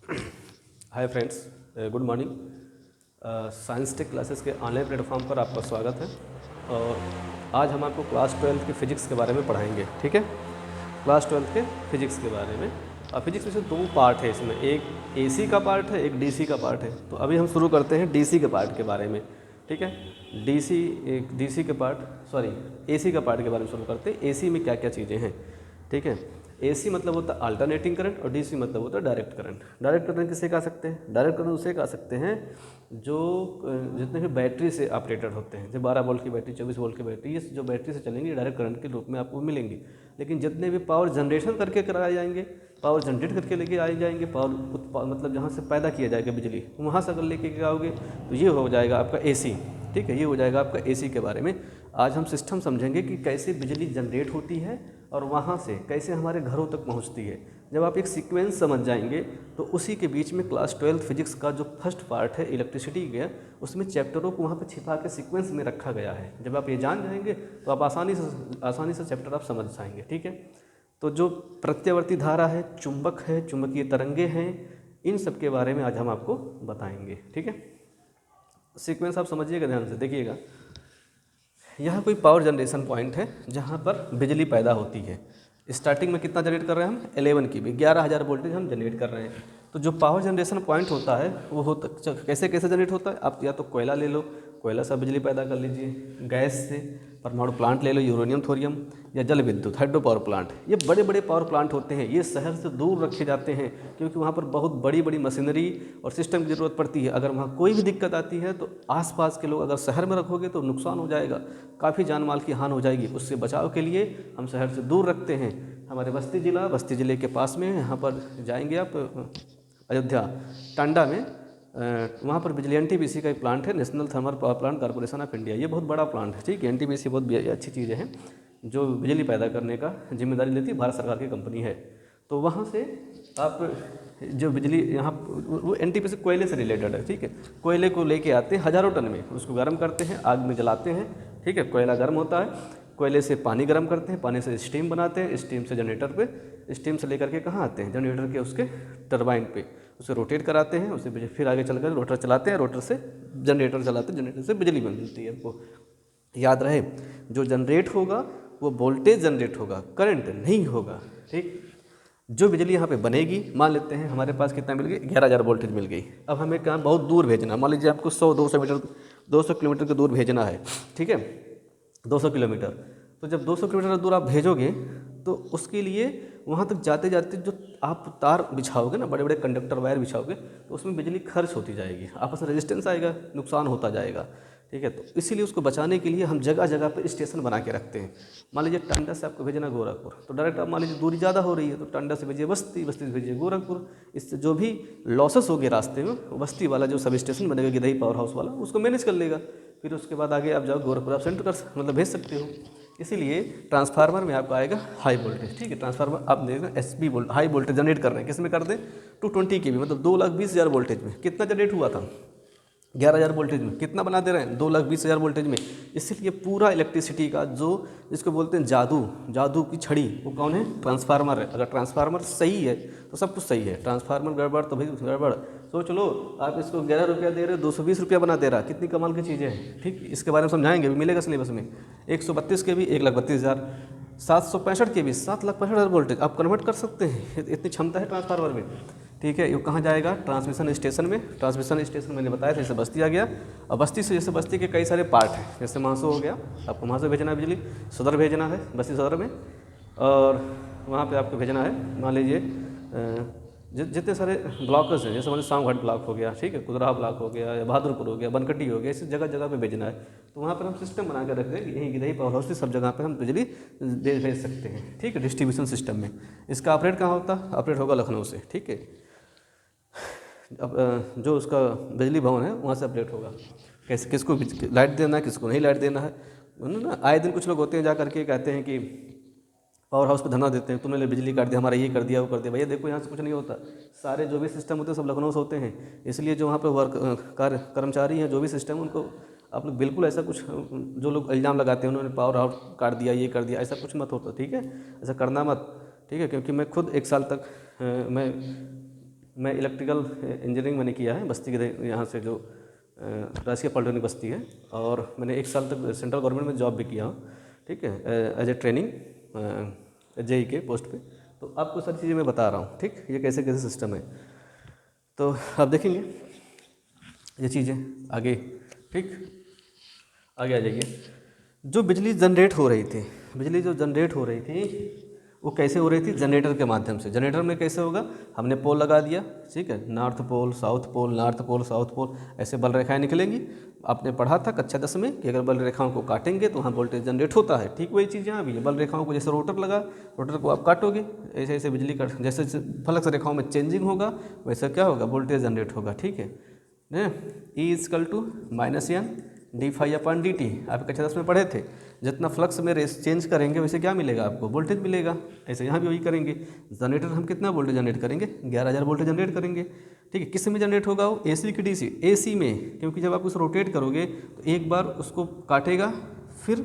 Hi friends, good morning. Science tech classes के online platform पर आपका स्वागत है। और आज हम आपको क्लास 12 के फिजिक्स के बारे में पढ़ाएंगे। ठीक है, क्लास 12 के फिजिक्स के बारे में। और फिजिक्स में से दो पार्ट है इसमें, एक एसी का पार्ट है, एक डीसी का पार्ट है। तो अभी हम शुरू करते हैं डीसी के पार्ट के बारे में। ठीक है, डीसी के पार्ट सॉरी एसी का पार्ट के बारे में शुरू करते हैं। एसी में क्या क्या चीज़ें हैं। ठीक है, एसी मतलब होता है अल्टरनेटिंग करंट और डीसी मतलब होता है डायरेक्ट करंट। डायरेक्ट करंट किसे कह सकते हैं? डायरेक्ट करंट उसे कह सकते हैं जो जितने भी बैटरी से ऑपरेटेड होते हैं, जैसे 12 वोल्ट की बैटरी, 24 वोल्ट की बैटरी, ये जो बैटरी से चलेंगी डायरेक्ट करंट के रूप में आपको मिलेंगी। लेकिन जितने भी पावर जनरेशन करके कराए जाएंगे, पावर जनरेट करके लेके आए जाएंगे, पावर मतलब जहाँ से पैदा किया जाएगा बिजली, वहाँ से अगर लेके आओगे तो ये हो जाएगा आपका एसी। ठीक है, ये हो जाएगा आपका एसी के बारे में। आज हम सिस्टम समझेंगे कि कैसे बिजली जनरेट होती है और वहाँ से कैसे हमारे घरों तक पहुँचती है। जब आप एक सीक्वेंस समझ जाएंगे तो उसी के बीच में क्लास 12 फिजिक्स का जो फर्स्ट पार्ट है इलेक्ट्रिसिटी का, उसमें चैप्टरों को वहाँ पर छिपा के सीक्वेंस में रखा गया है। जब आप ये जान जाएंगे तो आप आसानी से चैप्टर आप समझ जाएंगे। ठीक है, तो जो प्रत्यावर्ती धारा है, चुंबक है, चुंबकीय तरंगे हैं, इन सब के बारे में आज हम आपको बताएंगे। ठीक है, सीक्वेंस आप समझिएगा, ध्यान से देखिएगा। यहाँ कोई पावर जनरेशन पॉइंट है जहाँ पर बिजली पैदा होती है। स्टार्टिंग में कितना जनरेट कर रहे हैं हम? 11 की भी 11,000 वोल्टेज हम जनरेट कर रहे हैं। तो जो पावर जनरेशन पॉइंट होता है वो होता कैसे कैसे जनरेट होता है? आप या तो कोयला ले लो, कोयला से बिजली पैदा कर लीजिए, गैस से परमाणु प्लांट ले लो, यूरेनियम थोरियम, या जल विद्युत हाइड्रो पावर प्लांट। ये बड़े बड़े पावर प्लांट होते हैं, ये शहर से दूर रखे जाते हैं क्योंकि वहाँ पर बहुत बड़ी बड़ी मशीनरी और सिस्टम की ज़रूरत पड़ती है। अगर वहाँ कोई भी दिक्कत आती है तो आसपास के लोग अगर शहर में रखोगे तो नुकसान हो जाएगा, काफ़ी जान माल की हानि हो जाएगी। उससे बचाव के लिए हम शहर से दूर रखते हैं। हमारे बस्ती ज़िले के पास में यहाँ पर जाएंगे आप, अयोध्या टांडा में, वहाँ पर बिजली एनटीपीसी का एक प्लांट है, national thermal power plant corporation of India. ये बहुत बड़ा प्लांट है। ठीक है, एनटीपीसी बहुत अच्छी चीज़ें हैं जो बिजली पैदा करने का जिम्मेदारी लेती है, भारत सरकार की कंपनी है। तो वहाँ से आप जो बिजली यहाँ वो एनटीपीसी कोयले से रिलेटेड है। ठीक है, कोयले को लेके आते हैं हज़ारों टन में, उसको गर्म करते हैं, आग में जलाते हैं। ठीक है, कोयला गर्म होता है, कोयले से पानी गर्म करते हैं, पानी से स्टीम बनाते हैं, स्टीम से जनरेटर पे, स्टीम से लेकर के कहाँ आते हैं? जनरेटर के उसके टरबाइन पे, उसे रोटेट कराते हैं, उसे फिर आगे चल कर रोटर चलाते हैं, रोटर से जनरेटर चलाते हैं, जनरेटर से बिजली बनती है। आपको याद रहे, जो जनरेट होगा वो वोल्टेज जनरेट होगा, करंट नहीं होगा। ठीक, जो बिजली यहाँ पे बनेगी, मान लेते हैं हमारे पास कितना मिल गई? 11,000 वोल्टेज मिल गई। अब हमें कहाँ बहुत दूर भेजना, मान लीजिए आपको 200 किलोमीटर के दूर भेजना है। ठीक है, 200 किलोमीटर। तो जब 200 किलोमीटर दूर आप भेजोगे तो उसके लिए वहाँ तक जाते जाते जो आप तार बिछाओगे ना, बड़े बड़े कंडक्टर वायर बिछाओगे, तो उसमें बिजली खर्च होती जाएगी, आपस में रेजिस्टेंस आएगा, नुकसान होता जाएगा। ठीक है, तो इसीलिए उसको बचाने के लिए हम जगह जगह पे स्टेशन बना के रखते हैं। मान लीजिए टांडा से आपको भेजना गोरखपुर, तो डायरेक्ट आप मान लीजिए दूरी ज़्यादा हो रही है तो टांडा से भेजिए बस्ती, बस्ती से भेजिए गोरखपुर। इससे जो भी लॉसेस होंगे रास्ते में, बस्ती वाला जो सब स्टेशन बनेगा गिदई पावर हाउस वाला, उसको मैनेज कर लेगा। फिर उसके बाद आगे आप जाओ गोरखपुर, आप सेंटर मतलब भेज सकते हो। इसीलिए ट्रांसफार्मर में आपको आएगा हाई वोल्टेज। ठीक है, ट्रांसफार्मर आप देखना SP volt high voltage generate कर रहे हैं, किस में कर दें? 220 के भी मतलब 2,20,000 वोल्टेज में कितना जनरेट हुआ था? 11,000 वोल्टेज में कितना बना दे रहे हैं? 2,20,000 वोल्टेज में। इसीलिए पूरा इलेक्ट्रिसिटी का जो जिसको बोलते हैं जादू की छड़ी, वो कौन है? ट्रांसफार्मर है। अगर ट्रांसफार्मर सही है तो सब कुछ सही है, ट्रांसफार्मर गड़बड़ तो भाई गड़बड़। सोच लो, आप इसको 11 रुपया दे रहे हो, 220 रुपया बना दे रहा, कितनी कमाल की चीज़ें हैं। ठीक, इसके बारे में समझाएंगे, भी मिलेगा सिलेबस में। 132 के भी 1,32,000, 765 के भी 7,65,000 वोल्टेज आप कन्वर्ट कर सकते हैं, इतनी क्षमता है ट्रांसफार्मर में। ठीक है, ये कहाँ जाएगा? ट्रांसमिशन स्टेशन में। ट्रांसमिशन स्टेशन मैंने बताया था, जैसे बस्ती आ गया। और बस्ती से जैसे बस्ती के कई सारे पार्ट हैं, जैसे महासो हो गया, आपको महासो भेजना है बिजली, सदर भेजना है बस्ती सदर में, और वहाँ पे आपको भेजना है मान लीजिए जितने सारे ब्लॉकर्स हैं, जैसे मान लीजिए शामघाट ब्लॉक हो गया, ठीक है, कुदरा ब्लॉक हो गया, या बहादुरपुर हो गया, बनकटी हो गया, इसी जगह जगह पे भेजना है। तो वहाँ पर हम सिस्टम बना कर रख दें, यहीं गिदई पावर हाउस सब जगह पे हम बिजली भेज सकते हैं। ठीक है, डिस्ट्रीब्यूशन सिस्टम में। इसका ऑपरेट कहाँ होता है? ऑपरेट होगा लखनऊ से। ठीक है, अब जो उसका बिजली भवन है वहाँ से अपडेट होगा, कैसे किसको लाइट देना है, किसको नहीं लाइट देना है ना। आए दिन कुछ लोग होते हैं जा करके कहते हैं कि पावर हाउस पे धरना देते हैं, तुमने बिजली काट दिया, हमारा ये कर दिया, वो कर दिया। भैया देखो, यहाँ से कुछ नहीं होता, सारे जो भी सिस्टम होते हैं सब लखनऊ से होते हैं। इसलिए जो वहाँ पे कर्मचारी हैं, जो भी सिस्टम, उनको आप लोग बिल्कुल ऐसा कुछ, जो लोग इल्ज़ाम लगाते हैं उन्होंने पावर हाउस काट दिया, ये कर दिया, ऐसा कुछ मत होता। ठीक है, ऐसा करना मत। ठीक है, क्योंकि मैं खुद 1 साल तक मैं मैं इलेक्ट्रिकल इंजीनियरिंग मैंने किया है बस्ती के यहाँ से, जो राजकीय पॉलिटेक्निक बस्ती है, और मैंने 1 साल तक सेंट्रल गवर्नमेंट में जॉब भी किया हूँ, ठीक है, एज ए ट्रेनिंग जेई के पोस्ट पे। तो आपको सारी चीज़ें मैं बता रहा हूँ, ठीक, ये कैसे कैसे सिस्टम है। तो आप देखेंगे ये चीज़ें आगे, ठीक, आगे आ जाइए। जो बिजली जनरेट हो रही थी, बिजली जो जनरेट हो रही थी वो कैसे हो रही थी? जनरेटर के माध्यम से। जनरेटर में कैसे होगा? हमने पोल लगा दिया, ठीक है, north pole south pole, north pole south pole, ऐसे बल रेखाएं निकलेंगी। आपने पढ़ा था कक्षा 10 में कि अगर बल रेखाओं को काटेंगे तो वहाँ वोल्टेज जनरेट होता है। ठीक वही चीज़ यहाँ भी है। बल रेखाओं को जैसे रोटर लगा, रोटर को आप काटोगे, ऐसे ऐसे बिजली का जैसे फ्लक्स रेखाओं में चेंजिंग होगा वैसे क्या होगा? वोल्टेज जनरेट होगा, ठीक है। E = -n d∅/dt, आप कक्षा 10 में पढ़े थे। जितना फ्लक्स में रेस चेंज करेंगे वैसे क्या मिलेगा आपको? वोल्टेज मिलेगा। ऐसे यहाँ भी वही करेंगे। जनरेटर हम कितना वोल्टेज जनरेट करेंगे? 11,000 वोल्टेज जनरेट करेंगे, ठीक है। किस में जनरेट होगा वो? AC की DC? AC में, क्योंकि जब आप उसे रोटेट करोगे तो एक बार उसको काटेगा, फिर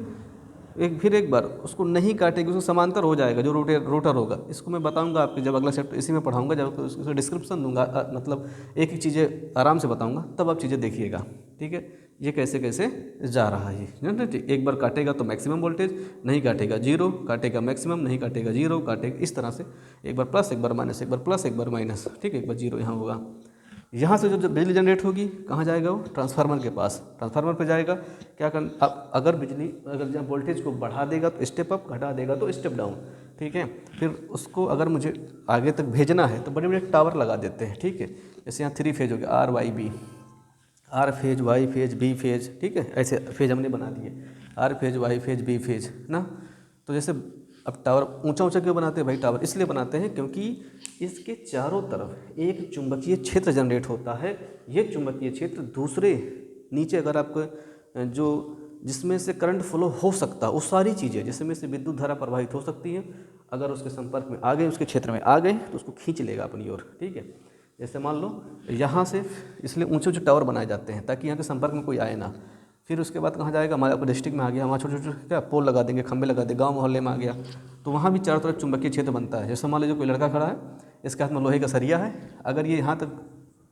एक बार उसको नहीं काटेगी, उसको समांतर हो जाएगा जो रोटर होगा। इसको मैं बताऊंगा आपको जब अगला चैप्टर इसी में पढ़ाऊंगा, जब उसको डिस्क्रिप्शन दूंगा, मतलब एक एक चीज़ें आराम से बताऊंगा, तब आप चीज़ें देखिएगा, ठीक है। ये कैसे कैसे जा रहा है ये, ठीक। एक बार काटेगा तो मैक्सिमम वोल्टेज, नहीं काटेगा 0, काटेगा मैक्सिमम, नहीं काटेगा 0, काटेगा इस तरह से, एक बार प्लस एक बार माइनस, एक बार प्लस एक बार माइनस, ठीक है। एक बार 0 यहाँ होगा। यहाँ से जो बिजली जनरेट होगी कहाँ जाएगा वो? ट्रांसफार्मर के पास। ट्रांसफार्मर पे जाएगा। क्या कर, अगर जहाँ वोल्टेज को बढ़ा देगा तो स्टेप अप, घटा देगा तो स्टेप डाउन, ठीक है। फिर उसको अगर मुझे आगे तक भेजना है तो बड़े बड़े टावर लगा देते हैं, ठीक है। जैसे यहाँ 3 फेज हो गया, RYB, R phase, Y phase, B phase, ठीक है। ऐसे फेज हमने बना दिए, R phase, Y phase, B phase ना। तो जैसे अब टावर ऊंचा ऊंचा क्यों बनाते हैं भाई? टावर इसलिए बनाते हैं क्योंकि इसके चारों तरफ एक चुंबकीय क्षेत्र जनरेट होता है। ये चुंबकीय क्षेत्र दूसरे नीचे अगर आपको जो जिसमें से करंट फ्लो हो सकता है, वो सारी चीज़ें जिसमें से विद्युत धारा प्रवाहित हो सकती हैं, अगर उसके संपर्क में आ गए, उसके क्षेत्र में आ गए तो उसको खींच लेगा अपनी ओर, ठीक है। जैसे मान लो यहाँ से, इसलिए ऊंचे ऊंचे टावर बनाए जाते हैं ताकि यहाँ के संपर्क में कोई आए ना। फिर उसके बाद कहाँ जाएगा? हमारे अपने डिस्ट्रिक्ट में आ गया, वहाँ छोटे छोटे क्या पोल लगा देंगे, खंबे लगा देंगे, गांव मोहल्ले में आ गया तो वहाँ भी चारों तरफ चुंबकीय क्षेत्र बनता है। जैसे मान लीजिए कोई लड़का खड़ा है, इसके हाथ में लोहे का सरिया है, अगर ये यहाँ तक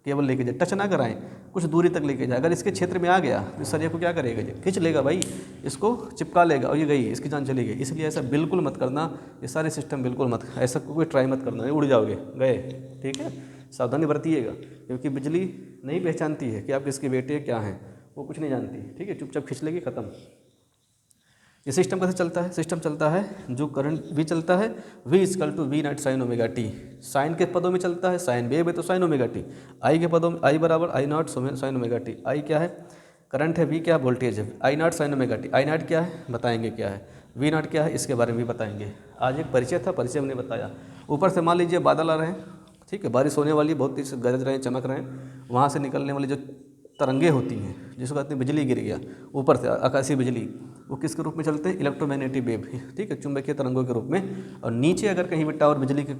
केवल लेके जाए, टच ना कराएं, कुछ दूरी तक लेके जाए, अगर इसके क्षेत्र में आ गया तो सरिया को क्या करेगा? ये खींच लेगा भाई, इसको चिपका लेगा और ये गई, इसकी जान चली गई। इसलिए ऐसा बिल्कुल मत करना, ये सारे सिस्टम बिल्कुल मत, ऐसा कोई ट्राई मत करना, उड़ जाओगे, गए, ठीक है। सावधानी बरतिएगा, क्योंकि बिजली नहीं पहचानती है कि आप किसके बेटे क्या हैं, वो कुछ नहीं जानती, ठीक है। चुपचाप खींच लेगी, ख़त्म। ये सिस्टम कैसे चलता है? सिस्टम चलता है, जो करंट भी चलता है, V = V0 sin ωt। Sign के पदों में चलता है, साइन वेव है तो sin ωt। I के पदों में I = I0 sin ωt। I क्या है? करंट है, V क्या? वोल्टेज है। I0 sin ωt। I0 क्या है? बताएंगे क्या है। V0 क्या है? इसके बारे में भी बताएंगे। आज एक परिचय था, परिचय हमने बताया। ऊपर से मान लीजिए बादल आ रहे हैं, ठीक है, बारिश होने वाली, बहुत तेज गरज रहे हैं, चमक रहे हैं, वहाँ से निकलने वाली जो तरंगे होती हैं, जिसको कहते हैं बिजली गिर गया ऊपर से, आकाशीय बिजली, वो किसके रूप में चलते हैं? इलेक्ट्रोमैग्नेटिक वेव, ठीक है, चुंबकीय तरंगों के रूप में। और नीचे अगर कहीं भी टावर बिजली के,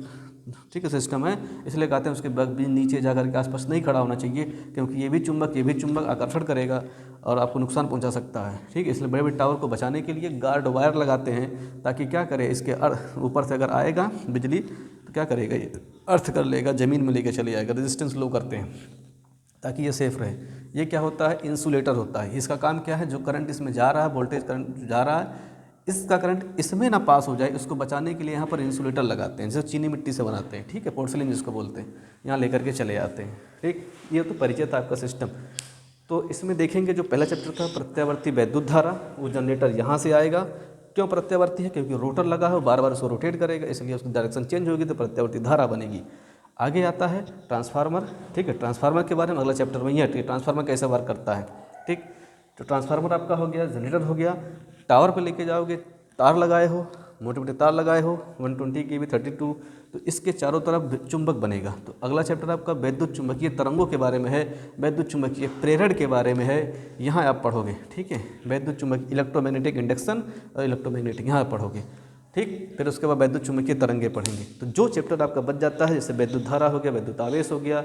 ठीक है, सिस्टम है, इसलिए कहते हैं उसके नीचे जाकर के आसपास नहीं खड़ा होना चाहिए, क्योंकि ये भी चुंबक आकर्षण करेगा और आपको नुकसान पहुंचा सकता है, ठीक है। इसलिए बड़े बड़े टावर को बचाने के लिए गार्ड वायर लगाते हैं, ताकि क्या करे, इसके ऊपर से अगर आएगा बिजली तो क्या करेगा, ये अर्थ कर लेगा, ज़मीन में लेके चले जाएगा, रेजिस्टेंस लो करते हैं ताकि ये सेफ रहे। ये क्या होता है? इंसुलेटर होता है। इसका काम क्या है? जो करंट इसमें जा रहा है, वोल्टेज करंट जा रहा है, इसका करंट इसमें ना पास हो जाए, उसको बचाने के लिए यहाँ पर इंसुलेटर लगाते हैं, जैसे चीनी मिट्टी से बनाते हैं, ठीक है, पोर्सिलिन जिसको बोलते हैं, यहाँ लेकर के चले जाते हैं, ठीक। ये तो परिचय था आपका सिस्टम। तो इसमें देखेंगे जो पहला चैप्टर था प्रत्यावर्ती वैद्युत धारा, वो जनरेटर यहाँ से आएगा। क्यों प्रत्यावर्ती है? क्योंकि रोटर लगा है, बार बार उसको रोटेट करेगा, इसलिए उसकी डायरेक्शन चेंज होगी तो प्रत्यावर्ती धारा बनेगी। आगे आता है ट्रांसफार्मर, ठीक है। ट्रांसफार्मर के बारे में अगला चैप्टर में ही है, ट्रांसफार्मर कैसे वर्क करता है, ठीक। तो ट्रांसफार्मर आपका हो गया, जनरेटर हो गया। टावर पे लेके जाओगे, तार लगाए हो, मोटे मोटे तार लगाए हो, 120 kV 32, तो इसके चारों तरफ चुंबक बनेगा। तो अगला चैप्टर आपका वैद्युत चुंबकीय तरंगों के बारे में है, वैद्युत चुंबकीय प्रेरण के बारे में है, यहाँ आप पढ़ोगे, ठीक है। वैद्युत चुंबक, इलेक्ट्रोमैग्नेटिक इंडक्शन और इलेक्ट्रोमैग्नेटिक यहाँ पढ़ोगे, ठीक। फिर उसके बाद वैद्युत चुंबकीय तरंगे पढ़ेंगे। तो जो चैप्टर आपका बच जाता है, जैसे वैद्युत धारा हो गया, वैद्युत आवेश हो गया,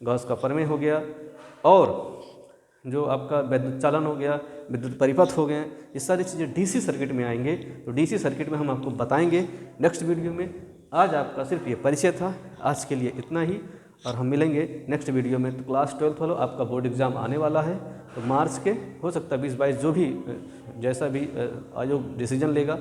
गॉस का प्रमेय हो गया, और जो आपका विद्युत चालन हो गया, विद्युत परिपथ हो गए, ये सारी चीज़ें डीसी सर्किट में आएंगे। तो डीसी सर्किट में हम आपको बताएंगे नेक्स्ट वीडियो में। आज आपका सिर्फ ये परिचय था, आज के लिए इतना ही। और हम मिलेंगे नेक्स्ट वीडियो में। तो क्लास 12 वालों, आपका बोर्ड एग्ज़ाम आने वाला है, तो मार्च के हो सकता है 20-22, जो भी जैसा भी आयोग डिसीजन लेगा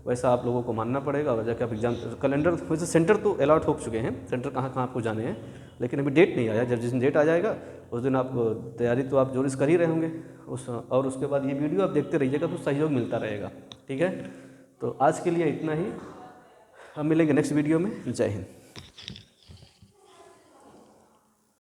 वैसा आप लोगों को मानना पड़ेगा। और जाके आप एग्ज़ाम कैलेंडर, वैसे सेंटर तो अलॉट हो चुके हैं, सेंटर कहाँ कहाँ आपको जाने हैं, लेकिन अभी डेट नहीं आया। जब जिस दिन डेट आ जाएगा उस दिन आप तैयारी तो आप जोर कर ही रहे होंगे और उसके बाद ये वीडियो आप देखते रहिएगा तो सहयोग मिलता रहेगा। ठीक है, तो आज के लिए इतना ही, हम मिलेंगे नेक्स्ट वीडियो में। जय हिंद।